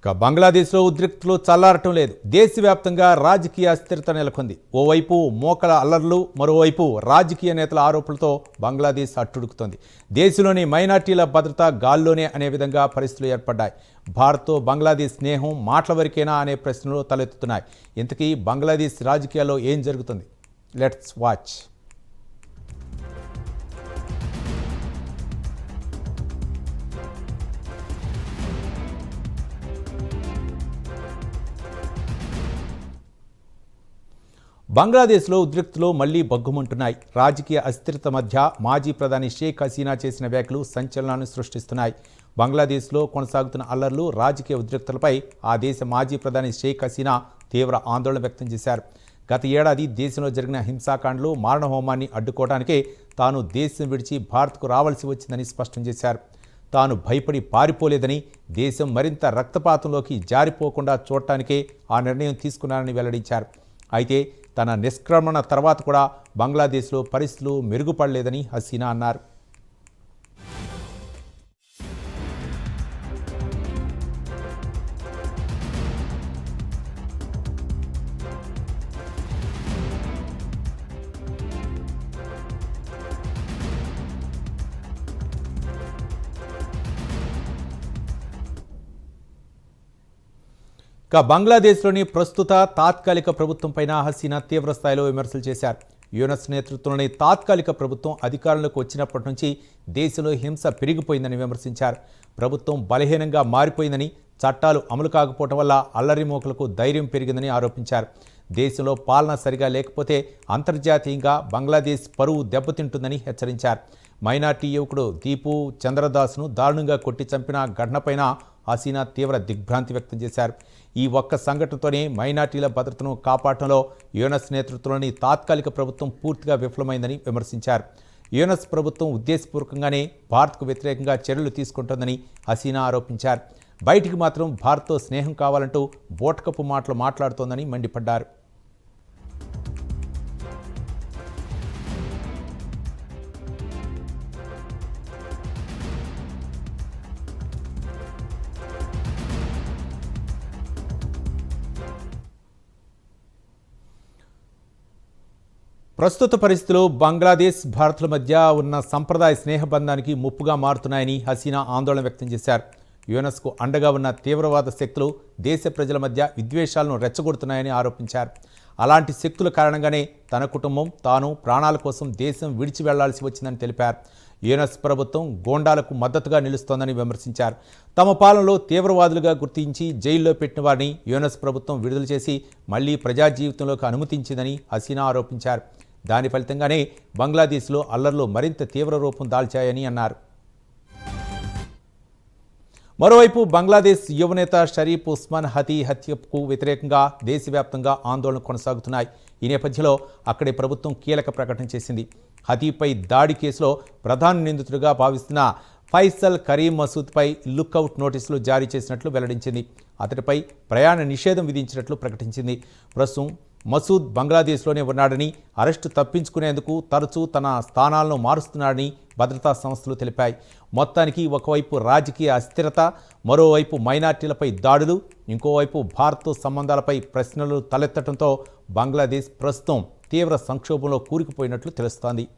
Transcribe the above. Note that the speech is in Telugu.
బంగ్లాదేశ్లో ఉద్రిక్తతలు చల్లారటం లేదు. దేశవ్యాప్తంగా రాజకీయ అస్థిరత నెలకొంది. ఓవైపు మోకల అల్లర్లు, మరోవైపు రాజకీయ నేతల ఆరోపణలతో బంగ్లాదేశ్ అట్టుడుకుతోంది. దేశంలోని మైనార్టీల భద్రత గాల్లోనే అనే విధంగా పరిస్థితులు ఏర్పడ్డాయి. భారత్తో బంగ్లాదేశ్ స్నేహం మాటల వరకేనా అనే ప్రశ్నలు తలెత్తుతున్నాయి. ఇంతకీ బంగ్లాదేశ్ రాజకీయాల్లో ఏం జరుగుతుంది? Let's watch. బంగ్లాదేశ్లో ఉద్రిక్తతలు మళ్లీ బగ్గుమంటున్నాయి. రాజకీయ అస్థిరత మధ్య మాజీ ప్రధాని షేక్ హసీనా చేసిన వ్యాఖ్యలు సంచలనాన్ని సృష్టిస్తున్నాయి. బంగ్లాదేశ్లో కొనసాగుతున్న అల్లర్లు, రాజకీయ ఉద్రిక్తతలపై ఆ దేశ మాజీ ప్రధాని షేక్ హసీనా తీవ్ర ఆందోళన వ్యక్తం చేశారు. గత ఏడాది దేశంలో జరిగిన హింసాకాండలు, మారణహోమాన్ని అడ్డుకోవడానికే తాను దేశం విడిచి భారత్కు రావాల్సి వచ్చిందని స్పష్టం చేశారు. తాను భయపడి పారిపోలేదని, దేశం మరింత రక్తపాతంలోకి జారిపోకుండా చూడటానికే ఆ నిర్ణయం తీసుకున్నారని వెల్లడించారు. అయితే తన నిష్క్రమణ తర్వాత కూడా బంగ్లాదేశ్లో పరిస్థితులు మెరుగుపడలేదని హసీనా అన్నారు. బంగ్లాదేశ్లోని ప్రస్తుత తాత్కాలిక ప్రభుత్వంపైన హసీనా తీవ్రస్థాయిలో విమర్శలు చేశారు. యూనస్ నేతృత్వంలోని తాత్కాలిక ప్రభుత్వం అధికారంలోకి వచ్చినప్పటి నుంచి దేశంలో హింస పెరిగిపోయిందని విమర్శించారు. ప్రభుత్వం బలహీనంగా మారిపోయిందని, చట్టాలు అమలు కాకపోవడం వల్ల అల్లరిమోకలకు ధైర్యం పెరిగిందని ఆరోపించారు. దేశంలో పాలన సరిగా లేకపోతే అంతర్జాతీయంగా బంగ్లాదేశ్ పరువు దెబ్బతింటుందని హెచ్చరించారు. మైనార్టీ యువకుడు దీపు చంద్రదాస్ను దారుణంగా కొట్టి చంపిన ఘటనపైన హసీనా తీవ్ర దిగ్భ్రాంతి వ్యక్తం చేశారు. ఈ ఒక్క సంఘటనతోనే మైనార్టీల భద్రతను కాపాడటంలో యూనస్ నేతృత్వంలోని తాత్కాలిక ప్రభుత్వం పూర్తిగా విఫలమైందని విమర్శించారు. యూనస్ ప్రభుత్వం ఉద్దేశపూర్వకంగానే భారత్కు వ్యతిరేకంగా చర్యలు తీసుకుంటోందని హసీనా ఆరోపించారు. బయటికి మాత్రం భారత్తో స్నేహం కావాలంటూ బోటకపు మాటలు మాట్లాడుతోందని మండిపడ్డారు. ప్రస్తుత పరిస్థితుల్లో బంగ్లాదేశ్, భారత్ల మధ్య ఉన్న సంప్రదాయ స్నేహబంధానికి ముప్పుగా మారుతున్నాయని హసీనా ఆందోళన వ్యక్తం చేశారు. యూనస్కు అండగా ఉన్న తీవ్రవాద శక్తులు దేశ ప్రజల మధ్య విద్వేషాలను రెచ్చగొడుతున్నాయని ఆరోపించారు. అలాంటి శక్తుల కారణంగానే తన కుటుంబం, తాను ప్రాణాల కోసం దేశం విడిచి వెళ్లాల్సి వచ్చిందని తెలిపారు. యూనస్ ప్రభుత్వం గోండాలకు మద్దతుగా నిలుస్తోందని విమర్శించారు. తమ పాలనలో తీవ్రవాదులుగా గుర్తించి జైల్లో పెట్టిన వారిని యూనస్ ప్రభుత్వం విడుదల చేసి మళ్లీ ప్రజా జీవితంలోకి అనుమతించిందని హసీనా ఆరోపించారు. దాని ఫలితంగానే బంగ్లాదేశ్లో అల్లర్లు మరింత తీవ్ర రూపం దాల్చాయని అన్నారు. మరోవైపు బంగ్లాదేశ్ యువనేత షరీఫ్ ఉస్మాన్ హతీ హత్యకు వ్యతిరేకంగా దేశవ్యాప్తంగా ఆందోళన కొనసాగుతున్నాయి. ఈ నేపథ్యంలో అక్కడి ప్రభుత్వం కీలక ప్రకటన చేసింది. హతీపై దాడి కేసులో ప్రధాన నిందితుడిగా భావిస్తున్న ఫైసల్ కరీం మసూద్పై లుక్అవుట్ నోటీసులు జారీ చేసినట్లు వెల్లడించింది. అతడిపై ప్రయాణ నిషేధం విధించినట్లు ప్రకటించింది. ప్రస్తుతం మసూద్ బంగ్లాదేశ్లోనే ఉన్నాడని, అరెస్టు తప్పించుకునేందుకు తరచూ తన స్థానాలను మారుస్తున్నాడని భద్రతా సంస్థలు తెలిపాయి. మొత్తానికి ఒకవైపు రాజకీయ అస్థిరత, మరోవైపు మైనార్టీలపై దాడులు, ఇంకోవైపు భారత్తో సంబంధాలపై ప్రశ్నలు తలెత్తడంతో బంగ్లాదేశ్ ప్రస్తుతం తీవ్ర సంక్షోభంలో కూరుకుపోయినట్లు తెలుస్తోంది.